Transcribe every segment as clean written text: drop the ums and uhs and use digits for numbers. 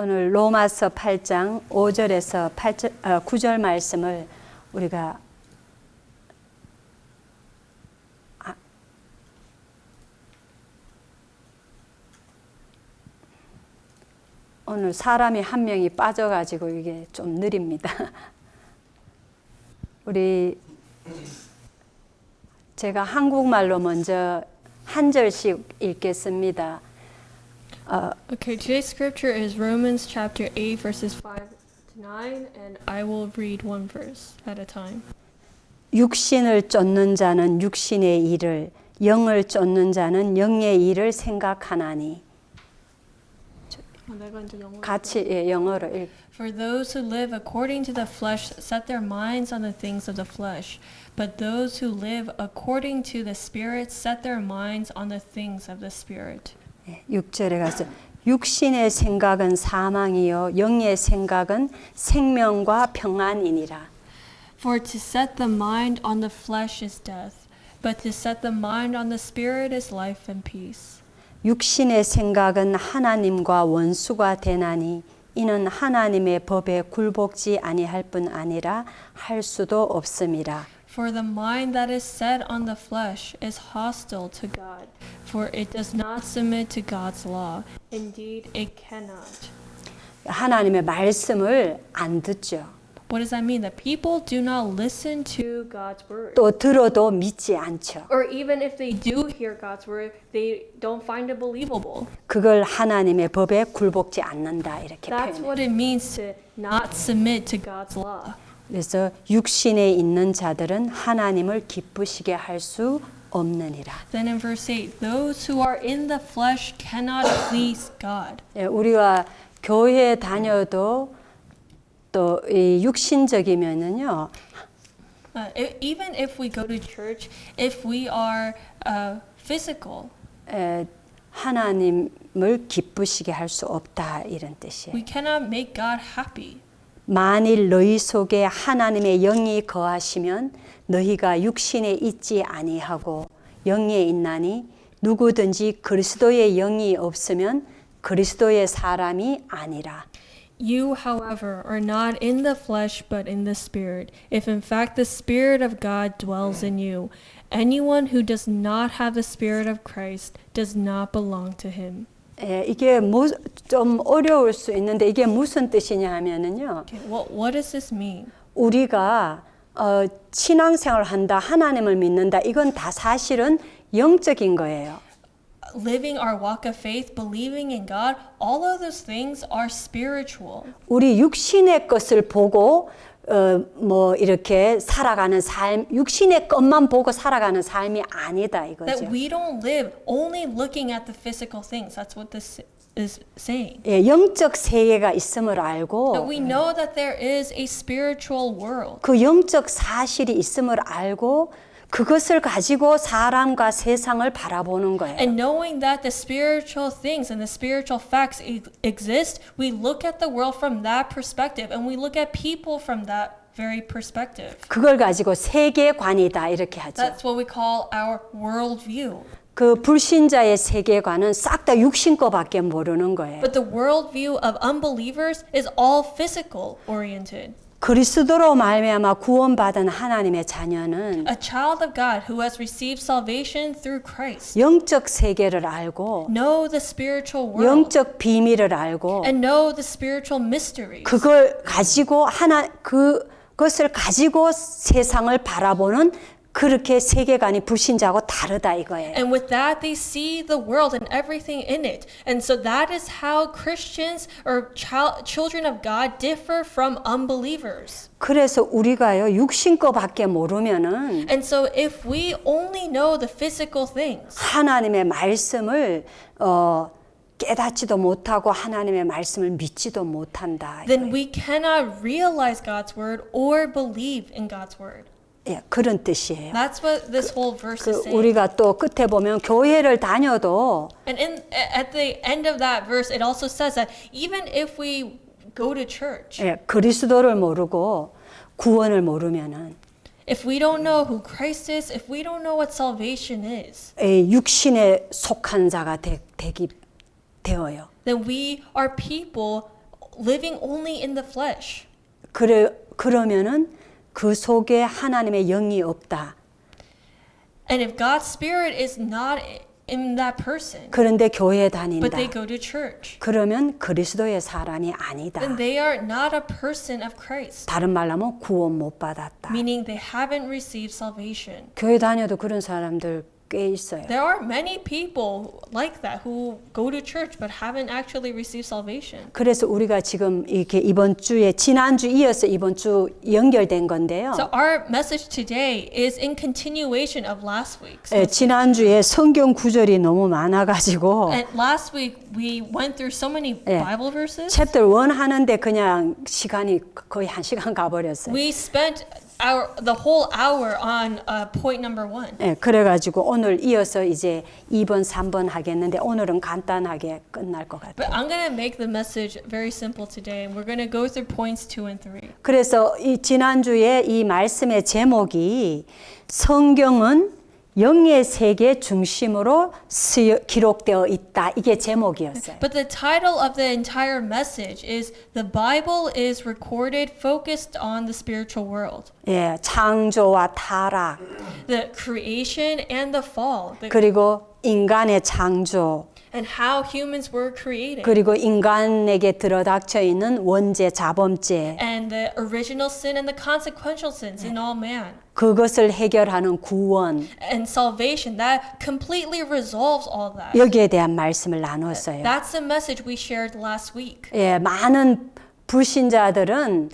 오늘 로마서 8장 5절에서 9절 말씀을 우리가 오늘 사람이 한 명이 빠져가지고 이게 좀 느립니다. 제가 한국말로 먼저 한 절씩 읽겠습니다. Okay, today's scripture is Romans chapter 8 verses 5 to 9 and I will read one verse at a time. 육신을 쫓는 자는 육신의 일을, 영을 쫓는 자는 영의 일을 생각하나니. 같이 영어로 읽. For those who live according to the flesh set their minds on the things of the flesh, but those who live according to the Spirit set their minds on the things of the Spirit. 6절에 가서 육신의 생각은 사망이요 영의 생각은 생명과 평안이니라. For to set the mind on the flesh is death, but to set the mind on the Spirit is life and peace. 육신의 생각은 하나님과 원수가 되나니 이는 하나님의 법에 굴복지 아니할 뿐 아니라 할 수도 없음이라. For the mind that is set on the flesh is hostile to God, for it does not submit to God's law. Indeed, it cannot. 하나님의 말씀을 안 듣죠. What does that mean? That people do not listen to God's word. 또 들어도 믿지 않죠. Or even if they do hear God's word, they don't find it believable. 그걸 하나님의 법에 굴복지 않는다 이렇게 That's 표현해요. what it means to not submit to God's law. 그래서 육신에 있는 자들은 하나님을 기쁘시게 할 수 없느니라. Then in verse 8, those who are in the flesh cannot please God. 예, 우리가 교회 다녀도 또 이 육신적이면은요. Even if we go to church, if we are physical, 하나님을 기쁘시게 할 수 없다 이런 뜻이에요. we cannot make God happy. 만일 너희 속에 하나님의 영이 거하시면 너희가 육신에 있지 아니하고 영에 있나니 누구든지 그리스도의 영이 없으면 그리스도의 사람이 아니라. You, however, are not in the flesh but in the Spirit, if in fact the Spirit of God dwells in you. Anyone who does not have the Spirit of Christ does not belong to him. 이게 좀 어려울 수 있는데 이게 무슨 뜻이냐 하면은요. Okay, what does this mean? 우리가 신앙생활을 한다, 하나님을 믿는다. 이건 다 사실은 영적인 거예요. Living our walk of faith, believing in God, all of those things are spiritual. 우리 육신의 것을 보고 뭐 이렇게 살아가는 삶, 육신의 것만 보고 살아가는 삶이 아니다 이거죠. That we don't live only looking at the physical things. That's what this is saying. 예, 영적 세계가 있음을 알고 That we know that there is a spiritual world. 그 영적 사실이 있음을 알고 그것을 가지고 사람과 세상을 바라보는 거예요. And knowing that the spiritual things and the spiritual facts exist, we look at the world from that perspective and we look at people from that very perspective. 그걸 가지고 세계관이다 이렇게 하죠. That's what we call our worldview. 그 불신자의 세계관은 싹 다 육신 거밖에 모르는 거예요. But the worldview of unbelievers is all physical oriented. 그리스도로 말미암아 구원받은 하나님의 자녀는 A child of God who has received salvation through Christ 영적 세계를 알고 know the spiritual world 영적 비밀을 알고 and know the spiritual mysteries. 그걸 가지고 그것을 가지고 세상을 바라보는 그렇게 세계관이 불신자하고 다르다 이거예요. And with that, they see the world and everything in it. And so that is how Christians or children of God differ from unbelievers. 그래서 우리가요 육신 거밖에 모르면은 And so if we only know the physical things, 하나님의 말씀을 깨닫지도 못하고 하나님의 말씀을 믿지도 못한다. then we cannot realize God's word or believe in God's word. 예, 그런 뜻이에요. That's what this whole verse is saying. 우리가 또 끝에 보면 교회를 다녀도 And at the end of that verse, it also says that even if we go to church, 예, 그리스도를 모르고 구원을 모르면은 if we don't know who Christ is, if we don't know what salvation is, 육신에 속한 자가 되어요. then we are people living only in the flesh. 그러면은 그 속에 하나님의 영이 없다. And if God's Spirit is not in that person, 그런데 교회 but 다닌다. they go to church, 그러면 그리스도의 사람이 아니다. then they are not a person of Christ, 다른 말로 하면 구원 못 받았다. meaning they haven't received salvation. 교회 다녀도 그런 사람들 꽤 있어요. There are many people like that who go to church but haven't actually received salvation. 그래서 우리가 지금 이렇게 이번 주에 지난주 이어서 이번 주 연결된 건데요. So our message today is in continuation of last week's. 예, 지난주에 성경 구절이 너무 많아가지고 And last week we went through so many 예, Bible verses. 챕터 1 하는데 그냥 시간이 거의 1시간 가버렸어요. We spent the whole hour on point number 1. 예, 그래가지고 오늘 이어서 이제 2번, 3번 하겠는데 오늘은 간단하게 끝날 것 같아요. But I'm going to make the message very simple today, and we're going to go through points 2 and 3. 그래서 이 지난주에 이 말씀의 제목이 성경은 영의 세계 중심으로 기록되어 있다. 이게 제목이었어요. But the title of the entire message is The Bible is recorded focused on the spiritual world. 예, 창조와 타락, The creation and the fall. 그리고 인간의 창조, And how humans were created. 그리고 인간에게 들어닥쳐 있는 원죄, 자범죄, And the original sin and the consequential sins in all man. 그것을 해결하는 구원, And salvation that completely resolves all that. 여기에 대한 말씀을 나눴어요. That's the message we shared last week. 예, 많은 불신자들은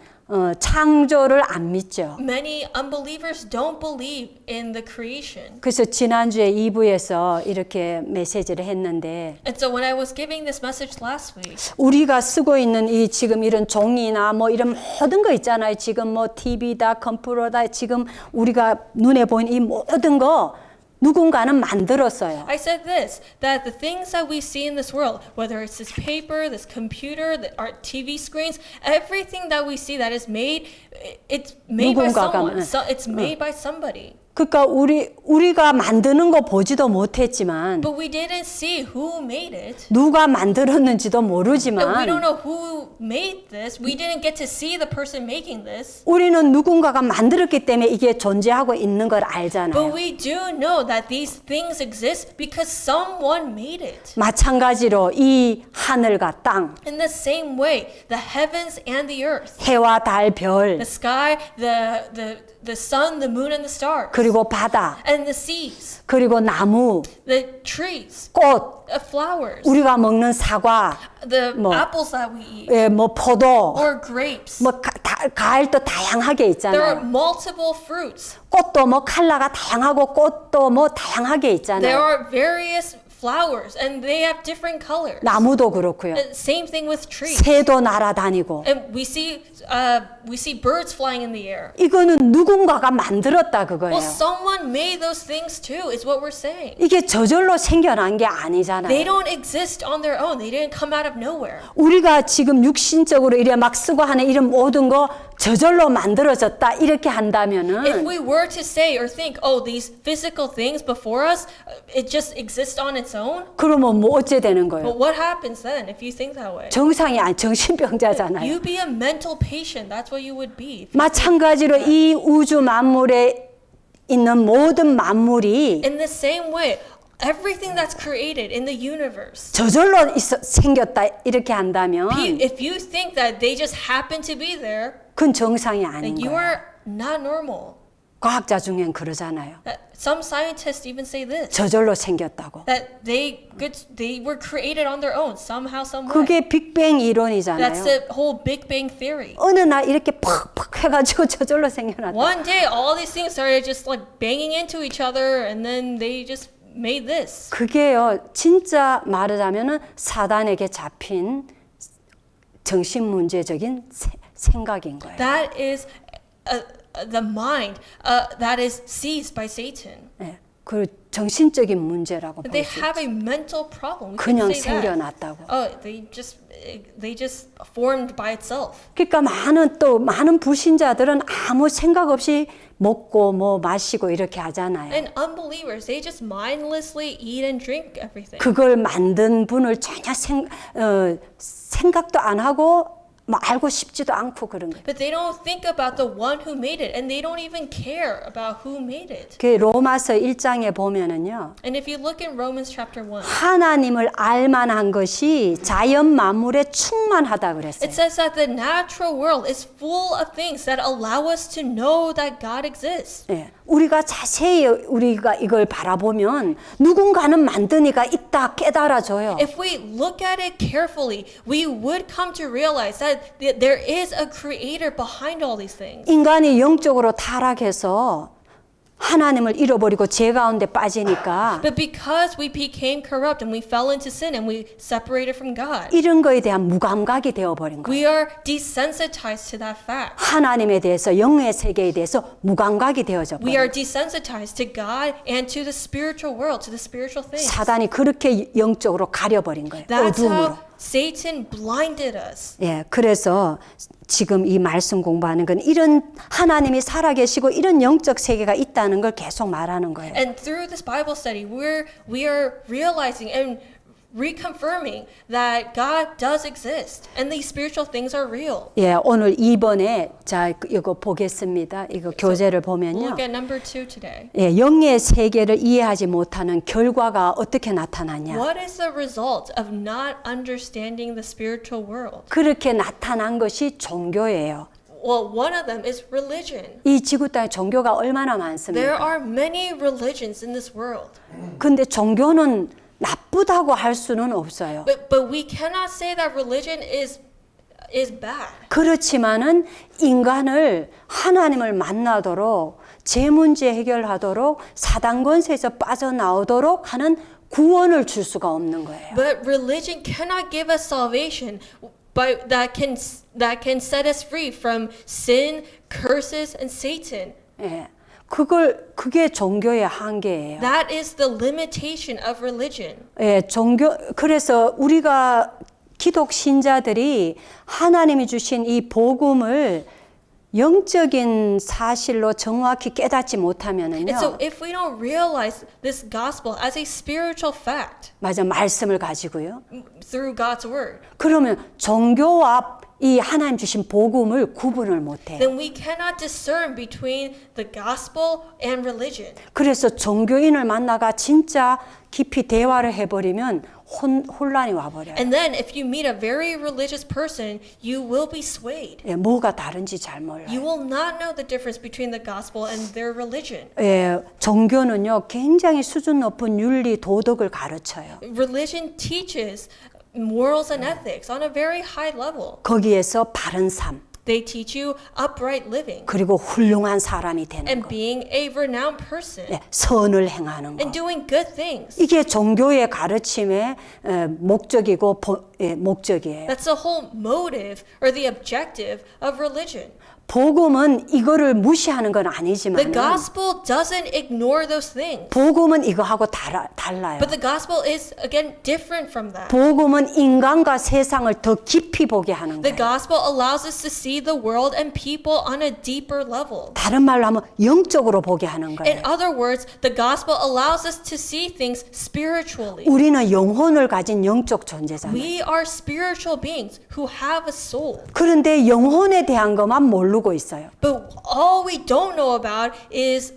창조를 안 믿죠. Many unbelievers don't believe in the creation. 그래서 지난주에 2부에서 이렇게 메시지를 했는데 And so when I was giving this message last week, 우리가 쓰고 있는 이 지금 이런 종이나 뭐 이런 모든 거 있잖아요. 지금 뭐 TV다, 컴퓨터다, 지금 우리가 눈에 보이는 이 모든 거 누군가는 만들었어요. I said this, that the things that we see in this world, whether it's this paper, this computer, our TV screens, everything that we see that is made, it's made by someone. So it's made by somebody. 그러니까 우리가 만드는 거 보지도 못했지만 But we didn't see who made it. 누가 만들었는지도 And we 모르지만 don't know who made this. We didn't get to see the person making this. 우리는 누군가가 만들었기 때문에 이게 존재하고 있는 걸 But 알잖아요. we do know that these things exist because someone made it. 마찬가지로 이 하늘과 땅, In the same way, the heavens and the earth, 해와 달, 별, the sky, the sun, the moon, and the stars, 그리고 바다, and the seas, 그리고 나무, the trees, 꽃, the flowers, 우리가 먹는 사과, the 뭐, apples that we eat, 예, 뭐 포도, or grapes. 뭐 과일도 다양하게 There are 있잖아요. multiple fruits. 꽃도 뭐 컬러가 다양하고 꽃도 뭐 다양하게 There 있잖아요. are various flowers, and they have different colors. 나무도 그렇고요. And same thing with trees. 새도 날아다니고. And we see birds flying in the air. 이거는 누군가가 만들었다 그거예요. Well, someone made those things too, is what we're saying. 이게 저절로 생겨난 게 They 아니잖아요. don't exist on their own. They didn't come out of nowhere. 우리가 지금 육신적으로 이래 막 쓰고 하는 이런 모든 거 저절로 만들어졌다 이렇게 If 한다면은 we were to say or think, oh, these physical things before us, it just exists on its own, 그러면 뭐 어째 되는 거예요? but what happens then if you think that way? 정상이 아니 정신병자잖아요. You'd be a mental patient. That's what you would be. 마찬가지로 이 우주 만물에 있는 모든 만물이 In the same way, everything that's created in the universe, 저절로 생겼다 이렇게 한다면 if you think that they just happen to be there, 그건 정상이 아닌 then you 거예요. are not normal. 과학자 중엔 그러잖아요. Some scientists even say this, 저절로 생겼다고. that they were created on their own somehow, some way. 그게 빅뱅 That's 이론이잖아요. the whole Big Bang theory. 어느 날 이렇게 팍팍 해가지고 저절로 생겨났다. One day, all these things started just like banging into each other, and then they just made this. 그게요, 진짜 말하자면은 사단에게 잡힌 정신 문제적인 생각인 거예요. That is the mind that is seized by Satan. 네, 그 정신적인 문제라고 They 볼 수 have 있죠. a mental problem. We 그냥 can say that. 생겨났다고. Oh, they just formed by itself. 그러니까 많은 불신자들은 아무 생각 없이 먹고 뭐 마시고 이렇게 하잖아요. And unbelievers, they just mindlessly eat and drink everything. 그걸 만든 분을 전혀 생각도 안 하고 뭐 알고 싶지도 않고 그런 거예요. But they don't think about the one who made it, and they don't even care about who made it. 그 로마서 1장에 보면은요. And if you look in Romans chapter 1, 하나님을 알만한 것이 자연 만물에 충만하다 그랬어요. it says that the natural world is full of things that allow us to know that God exists. 예, 우리가 자세히 우리가 이걸 바라보면 누군가는 만든 이가 있다 깨달아져요. If we look at it carefully, we would come to realize that there is a creator behind all these things. 인간이 영적으로 타락해서 하나님을 잃어버리고 죄 가운데 빠지니까 But because we became corrupt and we fell into sin and we separated from God, 이런 거에 대한 무감각이 되어버린 거예요. we are desensitized to that fact. 하나님에 대해서 영의 세계에 대해서 무감각이 되어져 We are 버려요. desensitized to God and to the spiritual world, to the spiritual things. 사단이 그렇게 영적으로 가려버린 거예요. That's 어둠으로. how Satan blinded us. 예, 그래서 지금 이 말씀 공부하는 건 이런 하나님이 살아계시고 이런 영적 세계가 있다는 걸 계속 말하는 거예요. And through this Bible study, we are realizing and reconfirming that God does exist and these spiritual things are real. 예, 오늘 2번에 자 이거 보겠습니다. 이거 교재를 보면요. Look at number 2 today. 예, 영의 세계를 이해하지 못하는 결과가 어떻게 나타나냐? What is the result of not understanding the spiritual world? 그렇게 나타난 것이 종교예요. Well, one of them is religion. 이 지구 땅에 종교가 얼마나 There 많습니까? are many religions in this world. 근데 종교는 나쁘다고 할 수는 없어요. But we cannot say that religion is bad. 그렇지만은 인간을 하나님을 만나도록 제 문제 해결하도록 사단 권세에서 빠져나오도록 하는 구원을 줄 수가 없는 거예요. But religion cannot give us salvation that can set us free from sin, curses, and Satan. 예. 그게 종교의 한계예요. That is the limitation of religion. 예, 그래서 우리가 기독 신자들이 하나님이 주신 이 복음을 영적인 사실로 정확히 깨닫지 못하면은요. And so if we don't realize this gospel as a spiritual fact 맞아, 말씀을 가지고요. through God's word, 그러면 종교와 이 하나님 주신 복음을 구분을 못해요. then we cannot discern between the gospel and religion. 그래서 종교인을 만나가 진짜 깊이 대화를 해버리면 혼란이 와버려요. And then if you meet a very religious person, you will be swayed. 예, 뭐가 다른지 잘 몰라요. You will not know the difference between the gospel and their religion. 예, 종교는요 굉장히 수준 높은 윤리 도덕을 가르쳐요. Religion teaches morals and ethics on a very high level. 거기에서 바른 삶 They teach you upright living 그리고 훌륭한 사람이 되는 and 거, being a renowned person 예, 선을 행하는 거. and doing good things. 이게 종교의 가르침의 목적이고 목적이에요. That's the whole motive or the objective of religion. 복음은 이거를 무시하는 건 The 아니지만 gospel doesn't ignore those things. 복음은 이거하고 달라요. But the gospel is, again, different from that. 복음은 인간과 세상을 더 깊이 보게 하는 The 거예요. gospel allows us to see the world and people on a deeper level. 다른 말로 하면 영적으로 보게 하는 In 거예요. other words, the gospel allows us to see things spiritually. 우리는 영혼을 가진 영적 존재잖아요. We are spiritual beings who have a soul. 그런데 영혼에 대한 것만 모르고 있어요. But all we don't know about is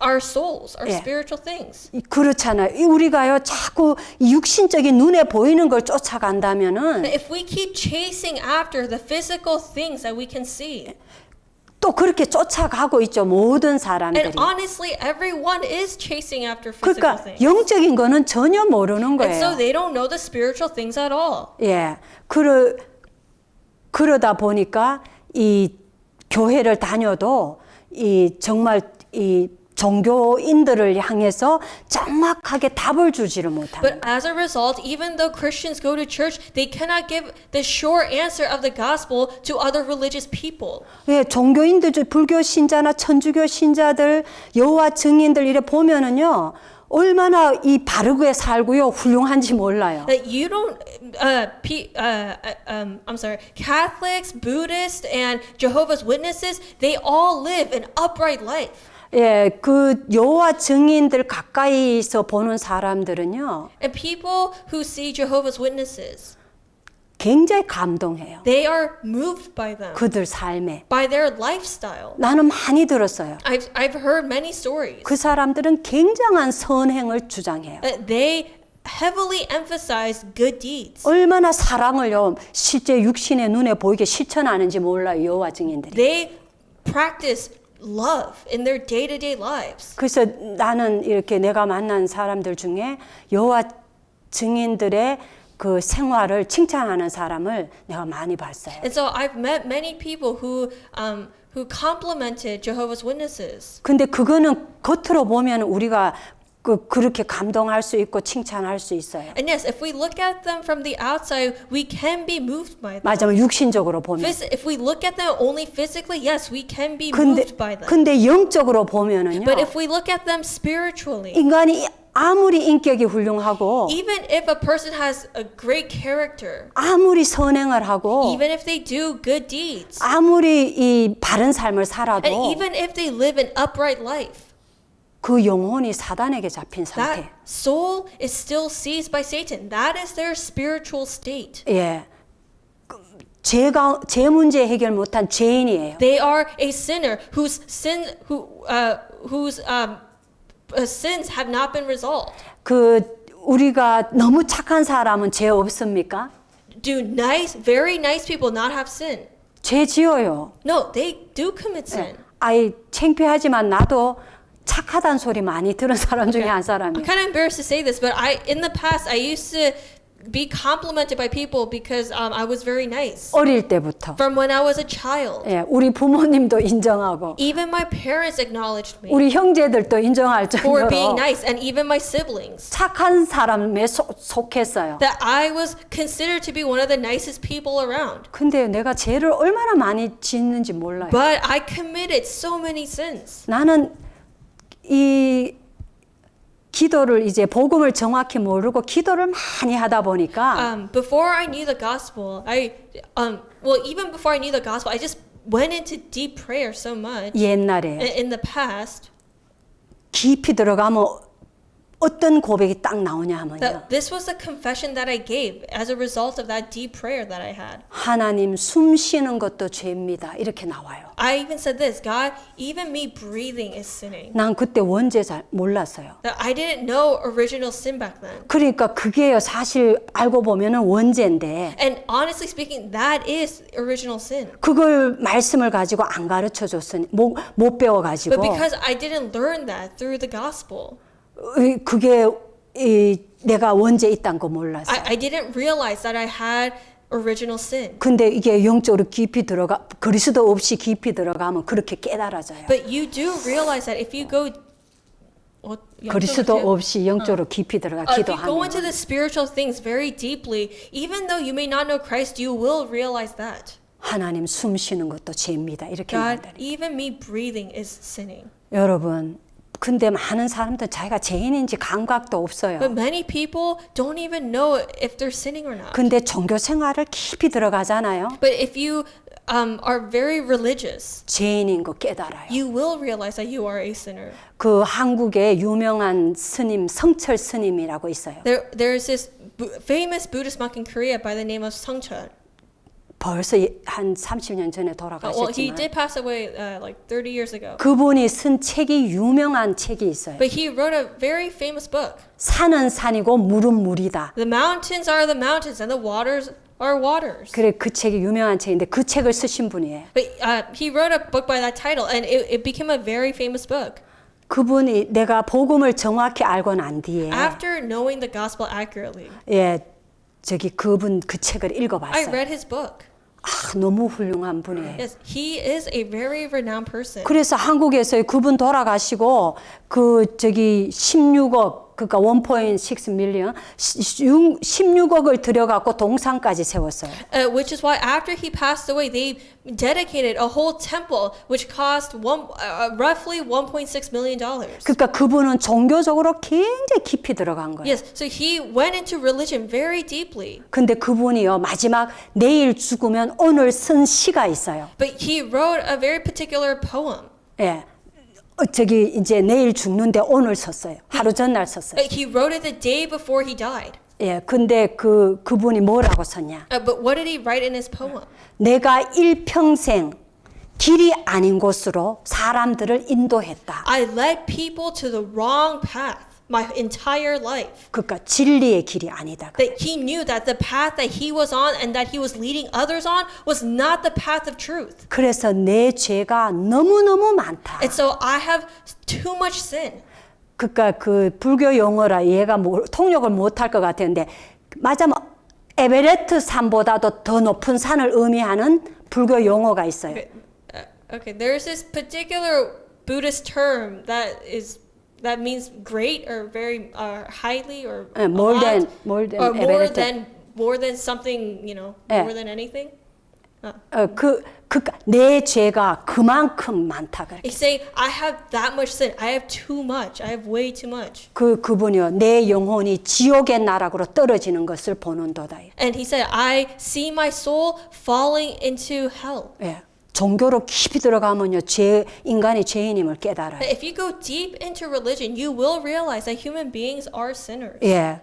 our souls, our Yeah. spiritual things. 그렇잖아요. 우리가요 자꾸 육신적인 눈에 보이는 걸 쫓아간다면은 If we keep chasing after the physical things that we can see, 또 그렇게 쫓아가고 있죠. 모든 사람들이. and honestly, everyone is chasing after physical 그러니까 things. 영적인 거는 전혀 모르는 And so 거예요. they don't know the spiritual things at all. 예, 그러다 보니까 이 교회를 다녀도 이 정말 이 종교인들을 향해서 정확하게 답을 주지를 못합니다. But as a result, even though Christians go to church, they cannot give the sure answer of the gospel to other religious people. 예, 종교인들, 불교 신자나 천주교 신자들, 여호와 증인들 이래 보면은요. 얼마나 이 바르게 살고요 훌륭한지 몰라요. That you don't, I'm sorry, Catholics, Buddhists, and Jehovah's Witnesses, they all live an upright life. 예, 그 여호와 증인들 가까이서 보는 사람들은요. And people who see Jehovah's Witnesses, 굉장히 감동해요. They are moved by them, 그들 삶에. by their lifestyle. 나는 많이 들었어요. I've heard many stories. 그 사람들은 굉장한 선행을 주장해요. That they heavily emphasize good deeds. 얼마나 사랑을요 실제 육신의 눈에 보이게 실천하는지 몰라요. 여호와 증인들이. They practice love in their day-to-day lives. 그래서 나는 이렇게 내가 만난 사람들 중에 여호와 증인들의 그 생활을 칭찬하는 사람을 내가 많이 봤어요. And so I've met many people who complimented Jehovah's Witnesses. 근데 그거는 겉으로 보면 우리가 그렇게 감동할 수 있고 칭찬할 수 있어요. And yes, if we look at them from the outside, we can be moved by them. 맞아요. 육신적으로 보면. If we look at them only physically, yes, we can be 근데, moved by them. 근데 영적으로 보면은요. But if we look at them spiritually, 인간이 아무리 인격이 훌륭하고 even if a person has a great character, 아무리 선행을 하고 even if they do good deeds, 아무리 이 바른 삶을 and 살아도 even if they live an upright life, 그 영혼이 사단에게 잡힌 that 상태. soul is still seized by Satan. That is their spiritual state. 예. 제 문제 해결 못한 죄인이에요. They are a sinner whose sins have not been resolved. 우리가 너무 착한 사람은 죄 없습니까? Do very nice people not have sin? 죄 지어요. No, they do commit sin. 아이 창피하지만 나도 착하다는 소리 많이 들은 사람 중에 한 I'm 사람이에요. kind of embarrassed to say this, but in the past I used to be complimented by people because I was very nice. 어릴 때부터. From when I was a child. 예, 우리 부모님도 인정하고 Even my parents acknowledged me 우리 형제들도 인정할 for being 정도로 nice, and even my siblings. 착한 사람에 속했어요. That I was considered to be one of the nicest people around. 근데 내가 죄를 얼마나 많이 짓는지 몰라요. But I committed so many sins. 나는 이 기도를 이제 복음을 정확히 모르고 기도를 많이 하다 보니까 Before I knew the gospel, even before I knew the gospel, I just went into deep prayer so much. 옛날에 In the past, 깊이 들어가면 어떤 고백이 딱 나오냐 하면요. that this was the confession that I gave as a result of that deep prayer that I had. 하나님 숨 쉬는 것도 죄입니다. 이렇게 나와요. I even said this, God, even me breathing is sinning. 난 그때 원죄 잘 몰랐어요. That I didn't know original sin back then. 그러니까 그게요 사실 알고 보면은 원죄인데 And honestly speaking, that is original sin. 그걸 말씀을 가지고 안 가르쳐 줬으니 못 배워 가지고 But because I didn't learn that through the gospel, 그게 내가 원죄 있다는 거 몰랐어요. I didn't realize that I had original sin. 근데 이게 영적으로 깊이 들어가 그리스도 없이 깊이 들어가면 그렇게 깨달아져요. But you do realize that if you go 그리스도 없이 영적으로 깊이 들어가 if you go into 기도하면 the spiritual things very deeply, even though you may not know Christ, you will realize that. 하나님 숨 쉬는 것도 죄입니다. 이렇게 God, 말하더니 even me breathing is sinning. 여러분 근데 많은 사람들 자기가 죄인인지 감각도 없어요. But many people don't even know if they're sinning or not. 근데 종교 생활을 깊이 들어가잖아요. But if you are very religious, 죄인인 거 깨달아요. you will realize that you are a sinner. 그 한국의 유명한 스님 성철 스님이라고 있어요. There's this famous Buddhist monk in Korea by the name of Sangchul. 벌써 한 30년 전에 Well, he 돌아가셨지만 did pass away like 30 years ago. 그분이 쓴 책이 유명한 책이 있어요. But he wrote a very famous book. 산은 산이고 물은 물이다. The mountains are the mountains and the waters are waters. 그래 그 책이 유명한 책인데 그 책을 쓰신 분이에요. But he wrote a book by that title, and it became a very famous book. 그분이 내가 복음을 정확히 알고 난 뒤에 After knowing the gospel accurately, 그분 그 책을 I 읽어봤어요. read his book. 너무 훌륭한 분이에요. Yes, he is a very renowned person. 그래서 한국에서 그분 돌아가시고 16억 그러니까 1.6 밀리언 16억을 들여갖고 동상까지 세웠어요. Which is why after he passed away, they dedicated a whole temple, which cost roughly $1.6 million. 그러니까 그분은 종교적으로 굉장히 깊이 들어간 거예요. Yes, so he went into religion very deeply. 근데 그분이요 마지막 내일 죽으면 오늘 쓴 시가 있어요. But he wrote a very particular poem. 예. 이제 내일 죽는데 오늘 썼어요. 하루 전날 썼어요. He wrote it the day before he died. 예, 근데 그분이 뭐라고 썼냐? But what did he write in his poem? 내가 일평생 길이 아닌 곳으로 사람들을 인도했다. I led people to the wrong path my entire life. 그러니까 진리의 길이 아니다. That he knew that the path that he was on and that he was leading others on was not the path of truth. 그래서 내 죄가 너무너무 많다. And so I have too much sin. 그러니까 그 불교 용어라 얘가 통역을 못할 것 같았는데 맞아면 에베레스트 산보다도 더 높은 산을 의미하는 불교 용어가 있어요. Okay, there's this particular Buddhist term that means great or very highly or more a lot, more than or Everest. more than something, you know, 예. more than anything. 내 죄가 그만큼 많다 그래. He's saying, I have that much sin. I have too much. I have way too much. 그분이요 내 영혼이 지옥의 나락으로 떨어지는 것을 보는도다. And he said, I see my soul falling into hell. 예. 종교로 깊이 들어가면요 인간이 죄인임을 깨달아요. If you go deep into religion, you will realize that human beings are sinners. 예,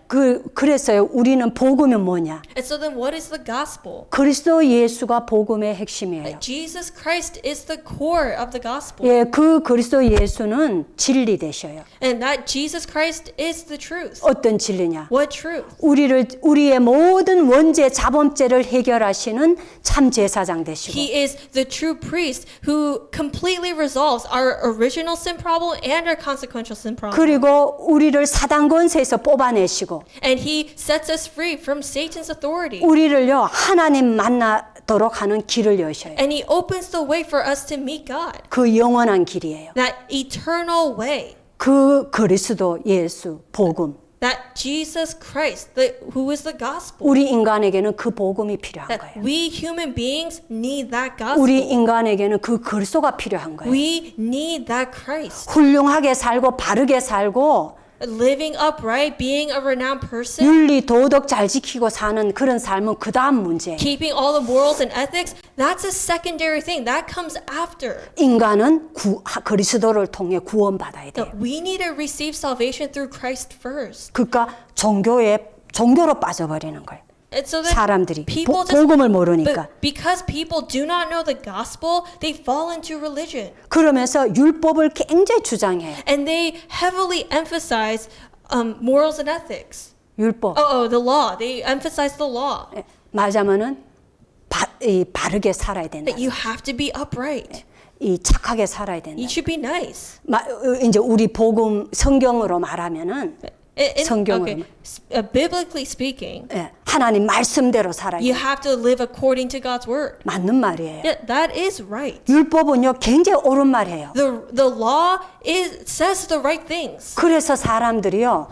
그래서요 우리는 복음이 뭐냐? And so then what is the gospel? 그리스도 예수가 복음의 핵심이에요. Jesus Christ is the core of the gospel. 예, 그 그리스도 예수는 진리 되셔요. And that Jesus Christ is the truth. 어떤 진리냐? What truth? 우리의 모든 원죄 자범죄를 해결하시는 참 제사장 되시고. He is the true priest who completely resolves our original sin problem and our consequential sin problem. 그리고 우리를 사단 권세에서 뽑아내시고 And he sets us free from Satan's authority. 우리를요 하나님 만나도록 하는 길을 여셔요. And he opens the way for us to meet God. 그 영원한 길이에요. That eternal way. 그 그리스도 예수 복음. That Jesus Christ, who is the gospel. 우리 인간에게는 그 복음이 필요한 That 거예요. we human beings need that gospel. 우리 인간에게는 그 그리스도가 필요한 거예요. We need that Christ. 훌륭하게 살고 바르게 살고 Living upright, being a renowned person, 윤리 도덕 잘 지키고 사는 그런 삶은 그 다음 문제예요. keeping all the morals and ethics, that's a secondary thing. That comes after. 인간은 그리스도를 통해 구원받아야 돼요. That we need to receive salvation through Christ first. 그러니까 종교로 빠져버리는 거예요. And so that 사람들이 people 복음을 모르니까. but because people do not know the gospel, they fall into religion. 그러면서 율법을 굉장히 주장해요. And they heavily emphasize morals and ethics. 율법. The law. They emphasize the law. 말하자면은 바르게 살아야 된다. That you have to be upright. 착하게 살아야 된다. You should be nice. 이제 우리 복음 성경으로 말하면은 성경으로 biblically speaking, 하나님 말씀대로 살아야 you 돼. have to live according to God's word. 맞는 말이에요. Yeah, that is right. 율법은요 굉장히 옳은 말이에요. The law says the right things. 그래서 사람들이요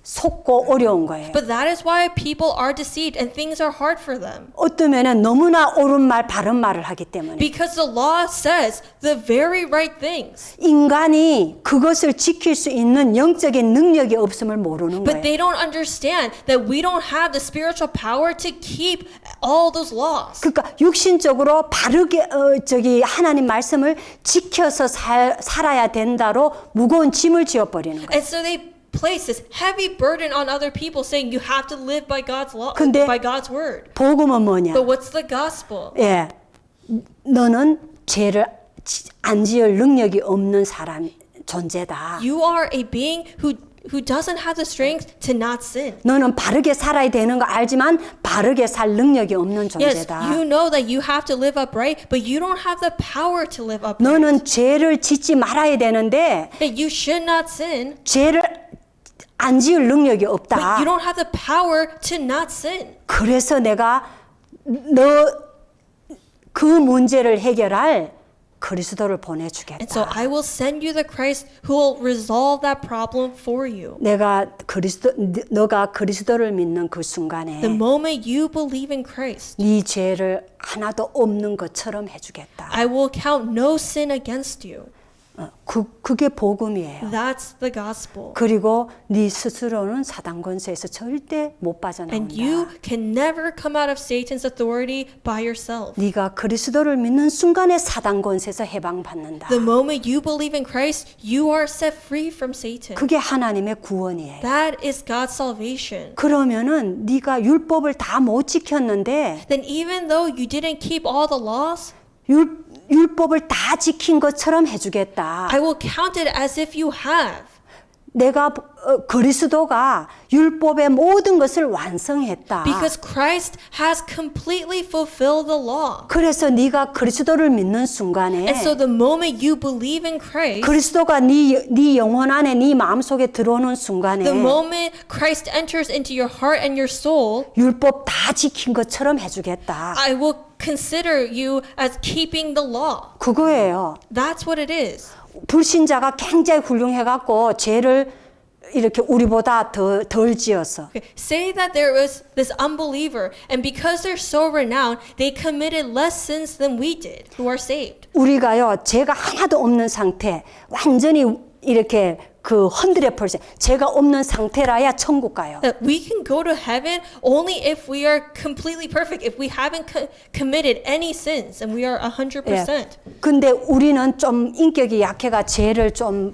속고 어려운 거예요. But that is why people are deceived and things are hard for them. 어떠면은 너무나 옳은 말, 바른 말을 하기 때문에 Because the law says the very right things. 인간이 그것을 지킬 수 있는 영적인 능력이 없음을 모르는 But 거예요. they don't understand that we don't have the spiritual power to keep all those laws. 그러니까 육신적으로 바르게 하나님 말씀을 지켜서 살아야 된다로 무거운 짐을 지어버리는 거예요. And so they place this heavy burden on other people saying you have to live by God's law, 근데 by God's word. 복음은 뭐냐? But what's the gospel? 예, 너는 죄를 안 지을 능력이 없는 사람 존재다. You are a being who doesn't have the strength to not sin. 너는 바르게 살아야 되는 거 알지만 바르게 살 능력이 없는 Yes, 존재다. you know that you have to live upright, but you don't have the power to live upright. 너는 죄를 짓지 말아야 되는데 That you should not sin, 죄를 안 지을 능력이 but 없다. you don't have the power to not sin. 그래서 내가 너 그 문제를 해결할 그리스도를 보내주겠다. And so I will send you the Christ who will resolve that problem for you. 너가 그리스도를 믿는 그 순간에 The moment you believe in Christ, 네 죄를 하나도 없는 것처럼 해주겠다. I will count no sin against you. 그게 복음이에요. That's the gospel. 그리고 네 스스로는 사단 권세에서 절대 못 빠져나온다. And you can never come out of Satan's authority by yourself. 네가 그리스도를 믿는 순간에 사단 권세에서 해방받는다. The moment you believe in Christ, you are set free from Satan. 그게 하나님의 구원이에요. That is God's salvation. 그러면은 네가 율법을 다 못 지켰는데 Then even though you didn't keep all the laws, 율법을 다 지킨 것처럼 해주겠다. I will count it as if you have. 내가 그리스도가 율법의 모든 것을 완성했다. Because Christ has completely fulfilled the law. 그래서 네가 그리스도를 믿는 순간에 And so the moment you believe in Christ, 그리스도가 네 영혼 안에 네 마음속에 들어오는 순간에 the moment Christ enters into your heart and your soul, 율법 다 지킨 것처럼 해주겠다. I will consider you as keeping the law. 그거예요. That's what it is. 불신자가 굉장히 훌륭해갖고 죄를 이렇게 우리보다 덜 지었어. Okay. Say that there was this unbeliever, and because they're so renowned, they committed less sins than we did, who are saved. 우리가요 죄가 하나도 없는 상태, 완전히 이렇게 그 100% 죄가 없는 상태라야 천국 가요. That we can go to heaven only if we are completely perfect, if we haven't committed any sins, and we are 100%. 근데 우리는 좀 인격이 약해가 죄를 좀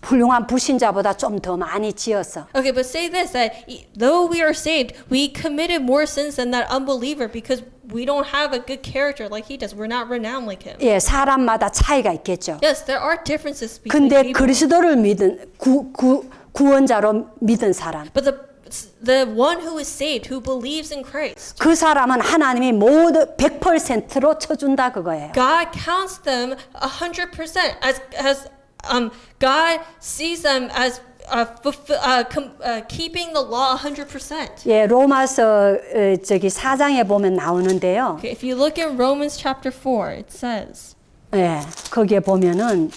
훌륭한 불신자보다 좀 더 많이 지었어. Okay, but say this, that though we are saved, we committed more sins than that unbeliever because we don't have a good character like he does. We're not renowned like him. 예, 사람마다 차이가 있겠죠. Yes, there are differences between 근데 people. 그리스도를 믿은 구원자로 믿은 사람, But the one who is saved, who believes in Christ, 그 사람은 하나님이 모두 100%로 쳐준다 그거예요. God counts them 100% as God sees them as keeping the law 100%. 예, 로마서 저기 4장에 보면 나오는데요. Okay, if you look in Romans chapter 4, it says, 예, 거기에 보면은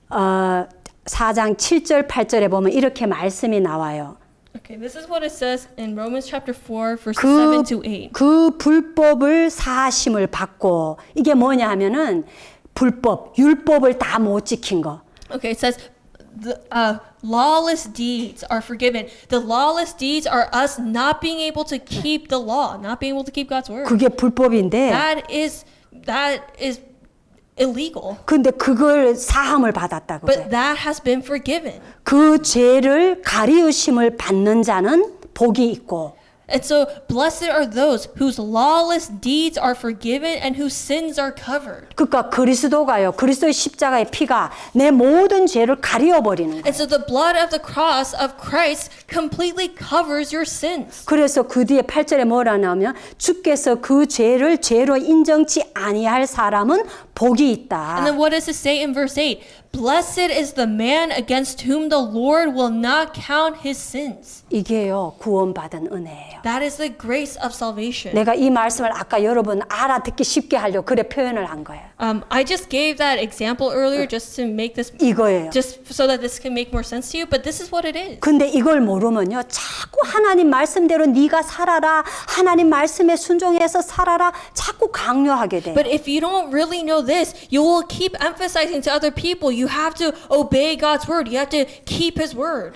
4장 7절 8절에 보면 이렇게 말씀이 나와요. okay, this is what it says in Romans chapter 4, verses 7 to 8. 그 불법을 사하심을 받고 이게 뭐냐 하면은 율법을 다 못 지킨 거. Okay, it says, the lawless deeds are forgiven. The lawless deeds are us not being able to keep the law, not being able to keep God's word. 그게 불법인데 That is illegal. 근데 그걸 사함을 받았다고 그래. But that has been forgiven. 그 죄를 가리우심을 받는 자는 복이 있고 And so blessed are those whose lawless deeds are forgiven and whose sins are covered. 그러니까 그리스도의 십자가의 피가 내 모든 죄를 가리워버리는 거예요. And so the blood of the cross of Christ completely covers your sins. 그래서 그 뒤에 8절에 뭐라 나오면 주께서 그 죄를 죄로 인정치 아니할 사람은 복이 And 있다. then what does it say in verse 8? Blessed is the man against whom the Lord will not count his sins. 이게요 구원받은 은혜예요. That is the grace of salvation. 내가 이 말씀을 아까 여러분 알아듣기 쉽게 하려고 그래 표현을 한 거예요. I just gave that example earlier just to make this, 이거예요. just so that this can make more sense to you, but this is what it is. 근데 이걸 모르면요 자꾸 하나님 말씀대로 네가 살아라, 하나님 말씀에 순종해서 살아라 자꾸 강요하게 돼요. But if you don't really know this, you will keep emphasizing to other people, you have to obey God's word. You have to keep his word.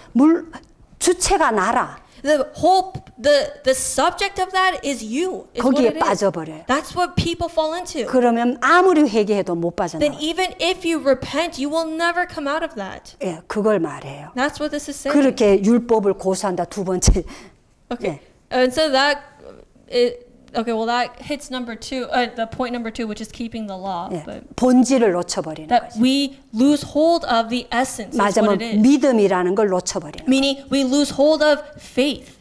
주체가 나라. The subject of that is you. Is what 거기에 it is. 빠져버려요. That's what people fall into. 그러면 아무리 회개해도 못 Then 빠져나와요. even if you repent, you will never come out of that. 예, 그걸 말해요. That's what this is saying. 그렇게 율법을 고수한다 두 번째. Okay. 예. And so that hits number 2, the point number 2, which is keeping the law. 예, But 본질을 놓쳐버리는 that 거죠. we lose hold of the essence. Is 맞으면 what it is. 믿음이라는 걸 놓쳐버리는 거죠. Meaning we lose hold of faith.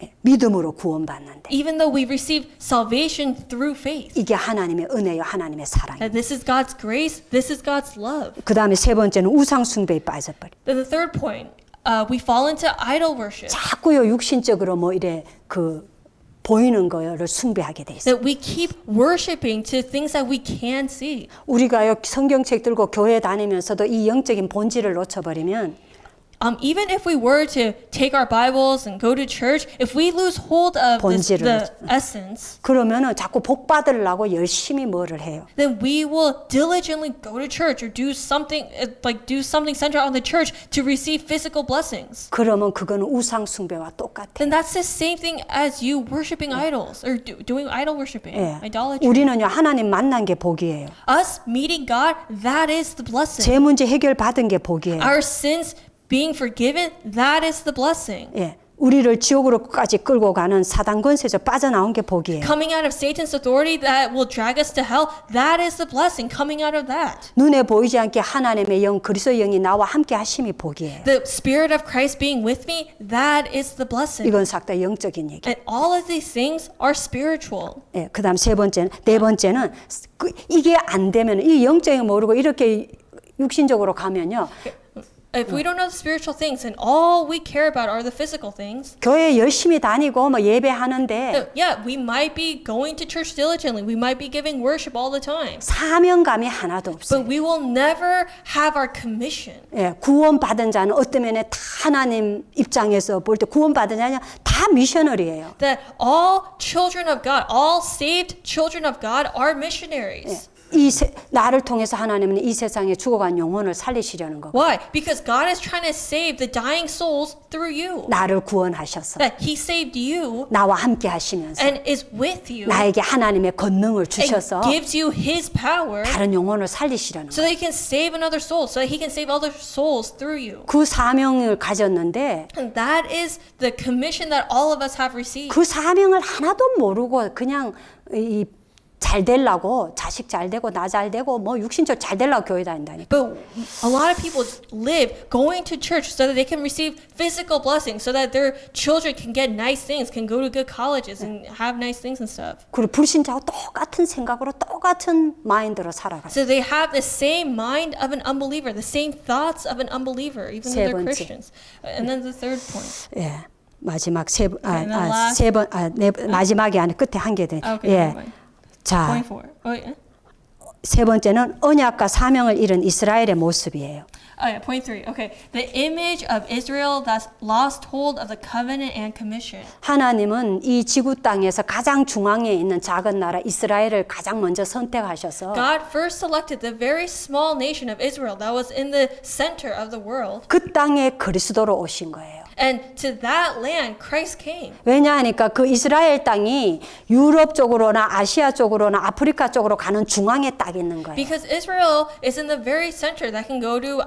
예, 믿음으로 구원받는데 Even though we receive salvation through faith. 이게 하나님의 은혜요, 하나님의 사랑이에요. That this is God's grace, this is God's love. 그 다음에 세 번째는 우상 숭배에 빠져버려. Then the third point, we fall into idol worship. 자꾸요 육신적으로 뭐 이래 보이는 거를 숭배하게 돼 있어요. That we keep worshiping to things that we can't see. 우리가요 성경책 들고 교회 다니면서도 이 영적인 본질을 놓쳐버리면 even if we were to take our Bibles and go to church, if we lose hold of 본질을 the essence, 그러면은 자꾸 복 받으려고 열심히 뭐를 해요. then we will diligently go to church or do something centered on the church to receive physical blessings. 그러면 그거는 우상 숭배와 똑같아. Then that's the same thing as you worshiping idols or doing idol worshiping, 예. idolatry. 우리는요 하나님 만난 게 복이에요. Us meeting God, that is the blessing. 제 문제 해결 받은 게 복이에요. Our sins being forgiven, that is the blessing. 예. 우리를 지옥으로까지 끌고 가는 사단 권세에서 빠져나온 게 복이에요. Coming out of Satan's authority that will drag us to hell, that is the blessing coming out of that. 눈에 보이지 않게 하나님의 영 그리스도의 영이 나와 함께 하심이 복이에요. The Spirit of Christ being with me, that is the blessing. 이건 싹 다 영적인 얘기. And all of these things are spiritual. 예, 그다음 네 번째는 이게 안 되면 이 영적인 모르고 이렇게 육신적으로 가면요. If we don't know the spiritual things and all we care about are the physical things, 교회 열심히 다니고 뭐 예배하는데 yeah, we might be going to church diligently. We might be giving worship all the time. 사명감이 하나도 없어요. But we will never have our commission. 예, 구원받은 자는 어떤 면에 다 하나님 입장에서 볼 때 구원받은 자냐 다 미셔널이에요. That all children of God, all saved children of God are missionaries. 나를 통해서 하나님은 이 세상에 죽어간 영혼을 살리시려는 거고 Why? Because God is trying to save the dying souls through you. 나를 구원하셔서 That He saved you 나와 함께 하시면서 and is with you 나에게 하나님의 권능을 and 주셔서 gives you His power 다른 영혼을 살리시려는 so 거예요. that He can save another soul, so that He can save other souls through you. 그 사명을 가졌는데 And that is the commission that all of us have received. 그 사명을 하나도 모르고 그냥 잘 되려고 자식 잘 되고 나 잘 되고 뭐 육신적으로 잘 되려고 교회 다닌다니까. But a lot of people live going to church so that they can receive physical blessings, so that their children can get nice things, can go to good colleges and have nice things and stuff. 그리고 불신자하고 똑같은 생각으로 똑같은 마인드로 살아가요. So they have the same mind of an unbeliever, the same thoughts of an unbeliever, even though 세 they're 번째. Christians. And then the third point. 예. 마지막 마지막이 아니라 끝에 한 개 돼. Okay, 예. never mind. 자, Point 4. Oh, yeah. 세 번째는 언약과 사명을 잃은 이스라엘의 모습이에요. Oh, yeah, point 3. Okay. The image of Israel that's lost hold of the covenant and commission. 하나님은 이 지구 땅에서 가장 중앙에 있는 작은 나라 이스라엘을 가장 먼저 선택하셔서 God first selected the very small nation of Israel that was in the center of the world. 그 땅에 그리스도로 오신 거예요. And to that land, Christ came. 왜냐하니까 그 이스라엘 땅이 유럽 쪽으로나 아시아 쪽으로나 아프리카 쪽으로 가는 중앙에 딱 있는 거예요. Because Israel is in the very center that can go to,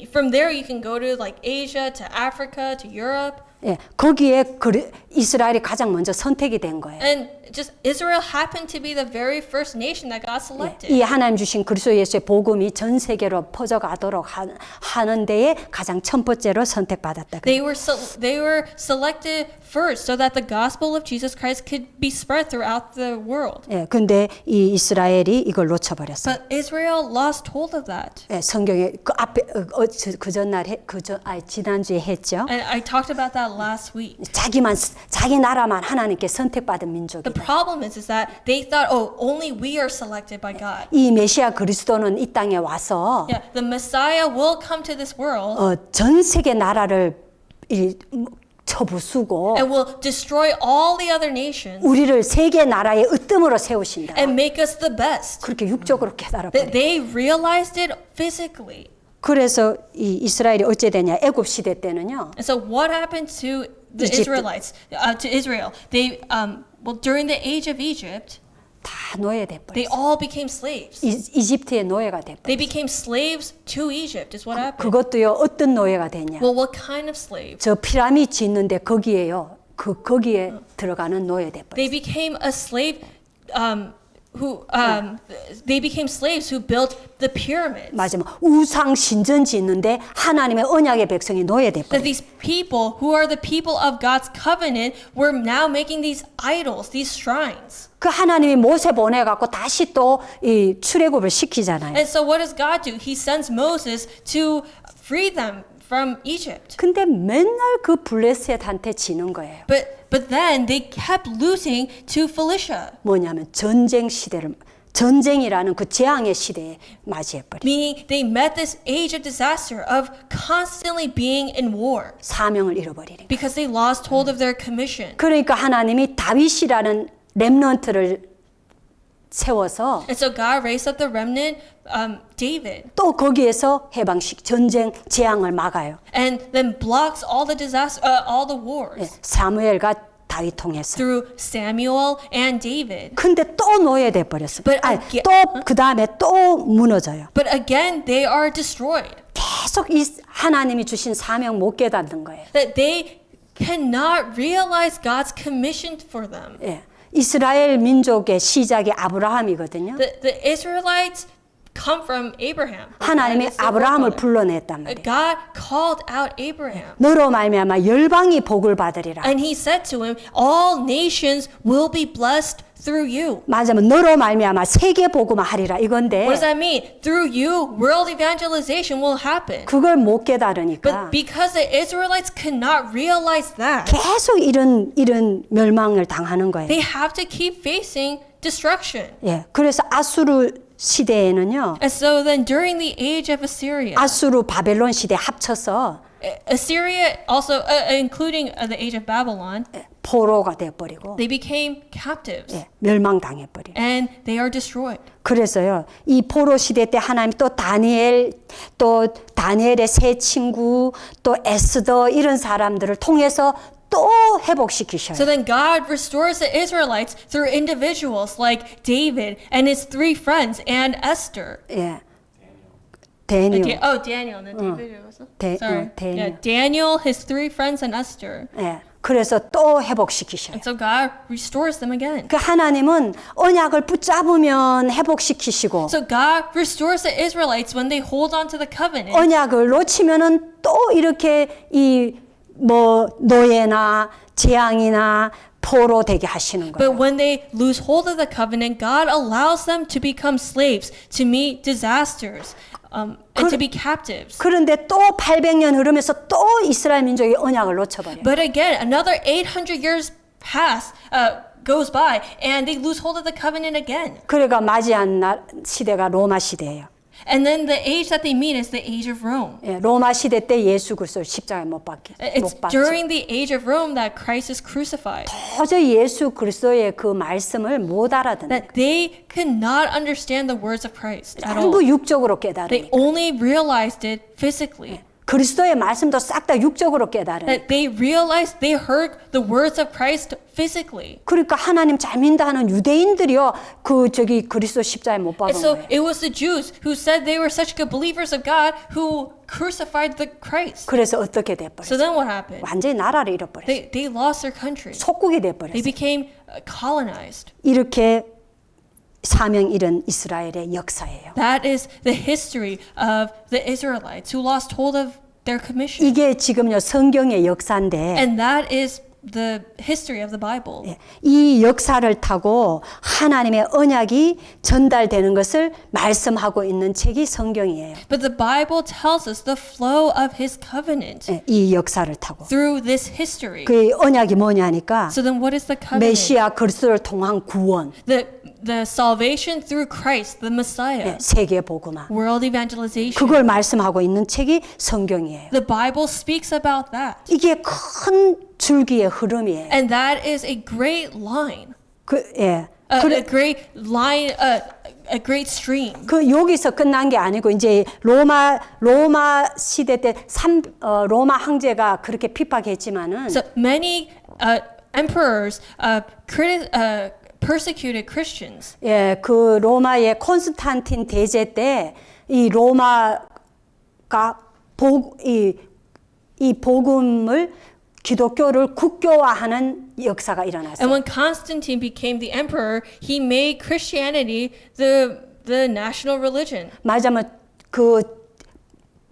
from there you can go to like Asia, to Africa, to Europe. 예, 거기에 이스라엘이 가장 먼저 선택이 된 거예요. And just Israel happened to be the very first nation that God selected. 이 하나님 주신 그리스도 예수의 복음이 전 세계로 퍼져가도록 하는 데에 가장 첫 번째로 선택받았다. They were selected first so that the gospel of Jesus Christ could be spread throughout the world. 예, 근데 이 이스라엘이 이걸 놓쳐버렸어요. But Israel lost hold of that. 예, 성경에 그 앞에 지난주에 했죠. And I talked about that last week. 자기 나라만 하나님께 선택받은 민족이다. The problem is that they thought, oh, only we are selected by God. 이 메시아 그리스도는 이 땅에 와서 Yeah, the Messiah will come to this world 전 세계 나라를 쳐부수고 and will destroy all the other nations 우리를 세계 나라의 으뜸으로 세우신다. and make us the best. 그렇게 육적으로 깨달아 That 버려. they realized it physically. 그래서 이 이스라엘이 어째 되냐? 애굽 시대 때는요. And so what happened to the Egypt. Israelites, to Israel? They, during the age of Egypt, 다 노예돼 they 버렸어. all became slaves. 이집트의 노예가 돼 They 버렸어. became slaves to Egypt is what happened. 그것도요. 어떤 노예가 되냐? Well, what kind of slave? 저 피라미드 짓는데 거기에요. 거기에 들어가는 노예 돼 버렸어. They became a slave they became slaves who built the pyramids. 맞으면 우상 신전 짓는데 하나님의 언약의 백성이 노예돼 That 버렸어. these people who are the people of God's covenant were now making these idols, these shrines. 그 하나님이 모세 보내갖고 다시 또 이 출애굽을 시키잖아요. And so what does God do? He sends Moses to free them from Egypt. 근데 맨날 그 블레셋한테 지는 거예요. But then they kept losing to Philistia. 뭐냐면 전쟁 시대를 전쟁이라는 그 재앙의 시대에 맞이해버려. Meaning they met this age of disaster of constantly being in war 사명을 잃어버리는. because they lost hold of their commission. 그러니까 하나님이 다윗이라는 렘넌트를 세워서 And so God raised up the remnant, David, 또 거기에서 해방식 전쟁 재앙을 막아요. and then blocks all the disaster, all the wars 사무엘과 다윗 통해서. through Samuel and David. 근데 또 노예돼 버렸어요. But 아니, again- 또 그 다음에 또 무너져요. But again, they are destroyed. 계속 이 하나님이 주신 사명 못 깨닫는 거예요. That they cannot realize God's commission for them. 예. 이스라엘 민족의 시작이 아브라함이거든요. The Israelites come from Abraham. 하나님이 That is their 아브라함을 forefather. 불러냈단 말이에요. God called out Abraham. 너로 말미암아 열방이 복을 받으리라. And he said to him, all nations will be blessed through you. 맞으면 너로 말미암아 세계 복음화 하리라 이건데 What does that mean? Through you, world evangelization will happen. 그걸 못 깨달으니까 But because the Israelites could not realize that, 계속 이런 멸망을 당하는 거예요. they have to keep facing destruction. 예. 그래서 아수르 시대에는요. And so then during the age of Assyria, 아수르 바벨론 시대 합쳐서 Assyria also, including the age of Babylon, 포로가 돼 버리고 they became captives 예, 멸망당해 버려. and they are destroyed. 그래서요. 이 포로 시대 때 하나님 또 다니엘의 세 친구 또 에스더 이런 사람들을 통해서 또 회복시키셔요. So then God restores the Israelites through individuals like David and his three friends and Esther. 예. 데니엘. Daniel. And then David was Daniel. Yeah, Daniel, his three friends, and Esther. 예. 그래서 또 회복시키셔요. And so God restores them again. 그 하나님은 언약을 붙잡으면 회복시키시고 So God restores the Israelites when they hold on to the covenant. 언약을 놓치면은 또 이렇게 이 뭐 노예나 재앙이나 포로 되게 하시는 거예요. But when they lose hold of the covenant, God allows them to become slaves, to meet disasters, and to be captives. 그런데 또 800년 흐르면서 또 이스라엘 민족이 언약을 놓쳐버려요. But again, another 800 years goes by, and they lose hold of the covenant again. 그래가 맞이한 시대가 로마 시대예요. And then the age that they meet is the age of Rome. 예, 로마 시대 때 예수 그리스도를 십자가에 못 박게 It's 못 박죠. during the age of Rome that Christ is crucified. 도저히 예수 그리스도의 그 말씀을 못 알아듣는 That they could not understand the words of Christ at all. 전부 육적으로 They 깨달으니까 only realized it physically. 그리스도의 말씀도 싹 다 육적으로 깨달으니까 That they realized they heard the words of Christ physically. 그러니까 하나님 잘 믿다 하는 유대인들이요 그리스도 십자가에 못 박은 And so 거예요. it was the Jews who said they were such good believers of God who crucified the Christ. 그래서 어떻게 So 돼버렸어요? then what happened? 완전히 나라를 잃어버렸어요. They lost their country. 속국이 They 돼버렸어요. became colonized. 이렇게 사명 잃은 이스라엘의 역사예요. That is the history of the Israelites who lost hold of their commission. 이게 지금요 성경의 역사인데 And that is the history of the Bible. 예, 이 역사를 타고 하나님의 언약이 전달되는 것을 말씀하고 있는 책이 성경이에요. But the Bible tells us the flow of his covenant 예, 이 역사를 타고 through this history. 그 언약이 뭐냐니까 So then what is the covenant? 메시아 그리스도를 통한 구원, The salvation through Christ, the Messiah. 예, 세계 복음화. World evangelization. 그걸 말씀하고 있는 책이 성경이에요. The Bible speaks about that. 이게 큰 줄기의 흐름이에요. And that is a great line. 예. A great line, a great stream. 그 여기서 끝난 게 아니고 이제 로마 시대 때 로마 황제가 그렇게 핍박했지만은 So many emperors persecuted Christians. 예, 그 로마의 콘스탄틴 대제 때 이 로마가 이 복음을 기독교를 국교화하는 역사가 일어났어요. And when Constantine became the emperor, he made Christianity the national religion. 맞아면 그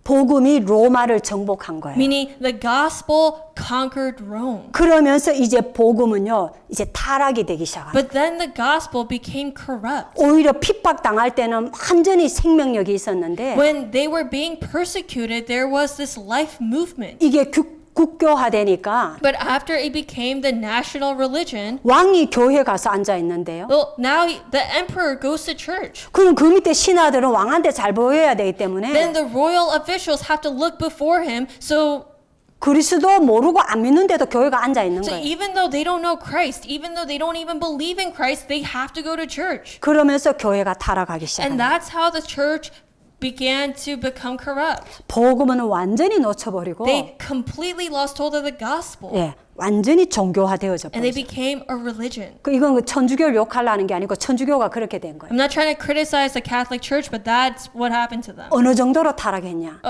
복음이 로마를 정복한 거예요. Meaning the gospel conquered Rome. 그러면서 이제 복음은요, 이제 타락이 되기 시작합니다. But then the gospel became corrupt. 오히려 핍박당할 때는 완전히 생명력이 있었는데 When they were being persecuted, there was this life movement. 이게 국교화되니까 But after it became the national religion, 왕이 교회 가서 앉아 있는데요. well, now the emperor goes to church. 그럼 그 밑에 신하들은 왕한테 잘 보여야 되기 때문에 Then the royal officials have to look before him. So 그리스도 모르고 안 믿는데도 교회가 앉아 있는 거예요. even though they don't know Christ, even though they don't even believe in Christ, they have to go to church. 그러면서 교회가 타락하기 And 시작합니다. that's how the church began to become corrupt. 복음은 완전히 놓쳐버리고 They completely lost hold of the gospel. 예, 완전히 종교화되어져 And they 버렸어요. became a religion. 이건 그 천주교를 욕하려는 게 아니고 천주교가 그렇게 된 거예요. I'm not trying to criticize the Catholic Church, but that's what happened to them. 어느 정도로 타락했냐?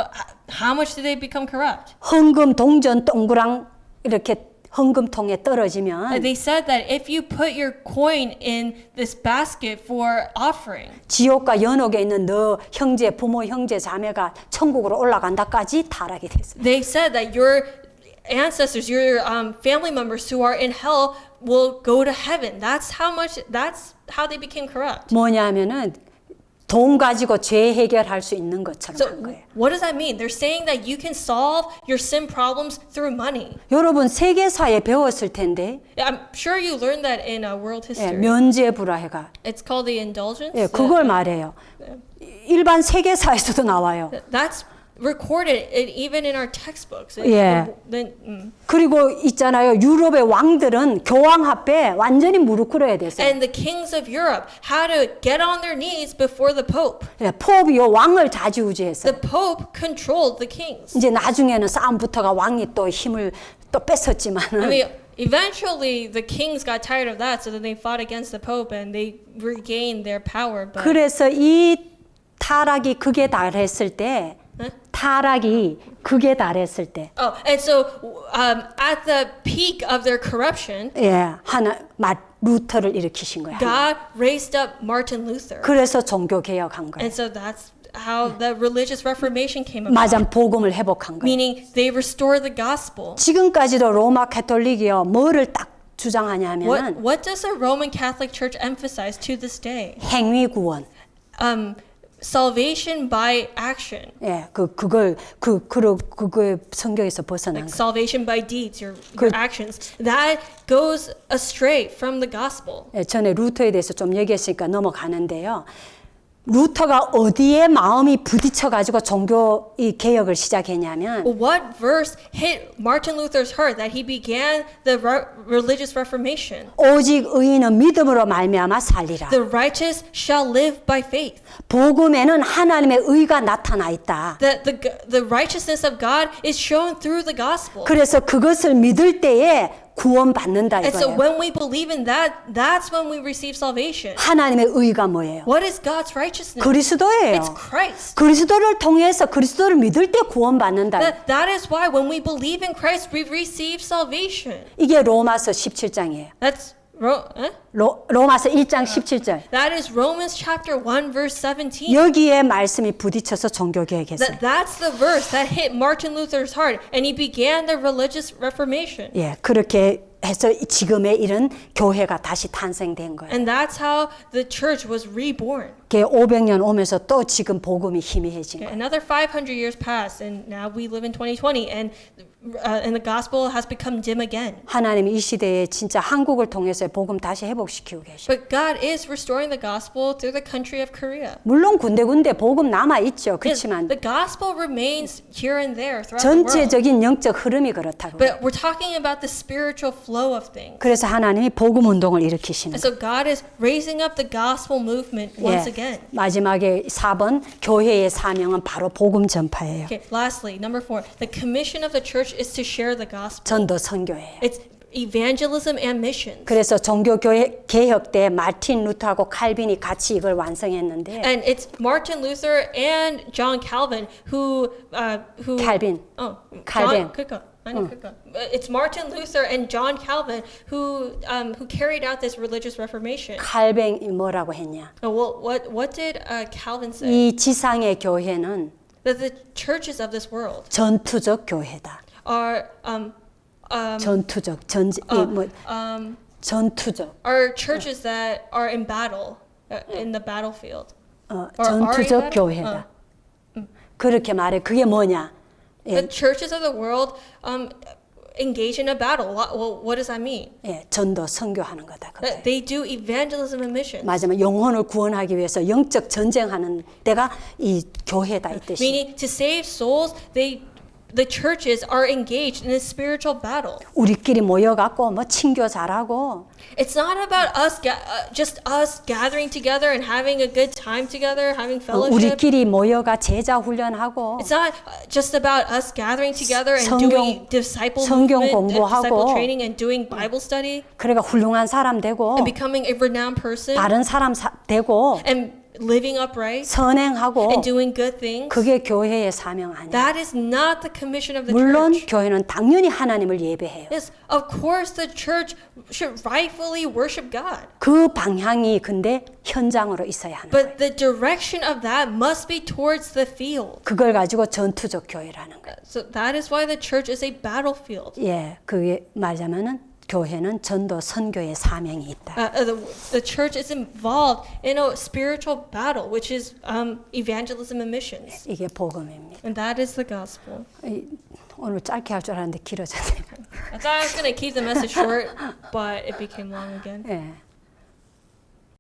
How much did they become corrupt? 헌금, 동전, 동그랑 이렇게 헌금통에 떨어지면 They said that if you put your coin in this basket for offering, 지옥과 연옥에 있는 너 형제, 부모, 형제, 자매가 천국으로 올라간다까지 타락이 됐어요. they said that your ancestors, your family members who are in hell will go to heaven. That's how they became corrupt. 뭐냐면은 돈 가지고 죄 해결할 수 있는 것처럼 So 한 거예요. what does that mean? They're saying that you can solve your sin problems through money. 여러분 세계사에 배웠을 텐데 I'm sure you learned that in world 예, history. 면제불화해가 It's called the indulgence. 예, 그걸 말해요. 일반 세계사에서도 나와요. That's recorded even in our textbooks. Yeah. 그리고 있잖아요. 유럽의 왕들은 교황 앞에 완전히 무릎 꿇어야 됐어요. And the kings of Europe had to get on their knees before the Pope. 예, 포비요 왕을 좌지우지했어요. The Pope controlled the kings. 이제 나중에는 싸움부터가 왕이 또 힘을 또 I 뺏었지만은 mean, eventually the kings got tired of that, so then they fought against the Pope and they regained their power. But 그래서 이 타락이 극에 달했을 때 타락이 극에 달했을 때 oh, and so at the peak of their corruption, 예, 루터를 일으키신 거예요. God raised up Martin Luther. 그래서 종교 개혁한 거예요. And so that's how the religious reformation came about. 맞아, 복음을 회복한 거예요. Meaning they restored the gospel. 지금까지도 로마 가톨릭이요 뭐를 딱 주장하냐면은 What does the Roman Catholic Church emphasize to this day? 행위 구원. Salvation by action. 예, 그걸 성경에서 벗어난 Like 거. salvation by deeds, your actions. That goes astray from the gospel. 예, 전에 루터에 대해서 좀 얘기했으니까 넘어가는데요. 루터가 어디에 마음이 부딪혀 가지고 종교 이 개혁을 시작했냐면 What verse hit Martin Luther's heart that he began the religious reformation? 오직 의인은 믿음으로 말미암아 살리라. The righteous shall live by faith. 복음에는 하나님의 의가 나타나 있다. The righteousness of God is shown through the gospel. 그래서 그것을 믿을 때에 구원받는다 And so 이거예요. when we believe in that, that's when we receive salvation. 하나님의 의가 뭐예요? What is God's righteousness? 그리스도예요. It's Christ. 그리스도를 통해서 그리스도를 믿을 때 구원받는다. That is why when we believe in Christ, we receive salvation. 이게 로마서 17장이에요. That's 로마서 1장 17절. That is Romans chapter 1 verse 17. 여기에 말씀이 부딪혀서 종교개혁했어요. That's the verse that hit Martin Luther's heart and he began the religious reformation. 예, 그렇게 해서 지금의 이런 교회가 다시 탄생된 거예요. And that's how the church was reborn. 500년 오면서 또 지금 복음이 희미해진 거예요. Another 500 years passed and now we live in 2020 and the gospel has become dim again. 하나님이 이 시대에 진짜 한국을 통해서 복음 다시 회복시키고 계셔. But God is restoring the gospel through the country of Korea. 물론 군데군데 복음 남아 있죠. 그렇지만 The gospel remains here and there throughout the world. 전체적인 영적 흐름이 그렇다고. But we're talking about the spiritual flow of things. 그래서 하나님이 복음 운동을 일으키시는 And so God is raising up the gospel movement once 예, again. 마지막에 4번 교회의 사명은 바로 복음 전파예요. Okay, lastly, number 4, the commission of the church is to share the gospel. 전도 선교예요. It's evangelism and missions. 그래서 종교교회 개혁 때 마틴 루터하고 칼빈이 같이 이걸 완성했는데 And it's Martin Luther and John Calvin who 칼빈. Calvin. It's Martin Luther and John Calvin who carried out this religious reformation. 칼빈이 뭐라고 했냐? Well, what did Calvin say? 이 지상의 교회는 That the churches of this world 전투적 교회다. are 전투적 전투적 are churches that are in battle in the battlefield. 전투적 교회다. 그렇게 말해. 그게 뭐냐? The churches of the world engage in a battle. Well, what does that mean? 예, 전도 선교하는 거다. 그거예요. That they do evangelism and missions. 맞으면 영혼을 구원하기 위해서 영적 전쟁하는 데가 이 교회다 이 뜻이. Meaning to save souls, the churches are engaged in a spiritual battle. 우리끼리 모여갖고 뭐 친교 잘하고 It's not about us, just us gathering together and having a good time together, having fellowship. 우리끼리 모여가 제자 훈련하고 It's not just about us gathering together and 성경- doing disciple 성경 movement, 공부하고 disciple training, and doing Bible study, 그래가 훌륭한 사람 되고 and becoming a renowned person, 바른 사람 되고 and living upright, 선행하고 and doing good things. 그게 교회의 사명 아니야. That is not the commission of the 물론 church. 교회는 당연히 하나님을 예배해요. Yes, of course the church should rightfully worship God. 그 방향이 근데 현장으로 있어야 하는 거예요. But the direction of that must be towards the field. 그걸 가지고 전투적 교회라는 거예요. So that is why the church is a battlefield. 예, 그게 말하자면은 교회는 전도 선교의 사명이 있다. The church is involved in a spiritual battle, which is evangelism and missions. 이게 복음입니다. And that is the gospel. 오늘 짧게 할 줄 알았는데 길어졌네요. I thought I was going to keep the message short, but it became long again. 예.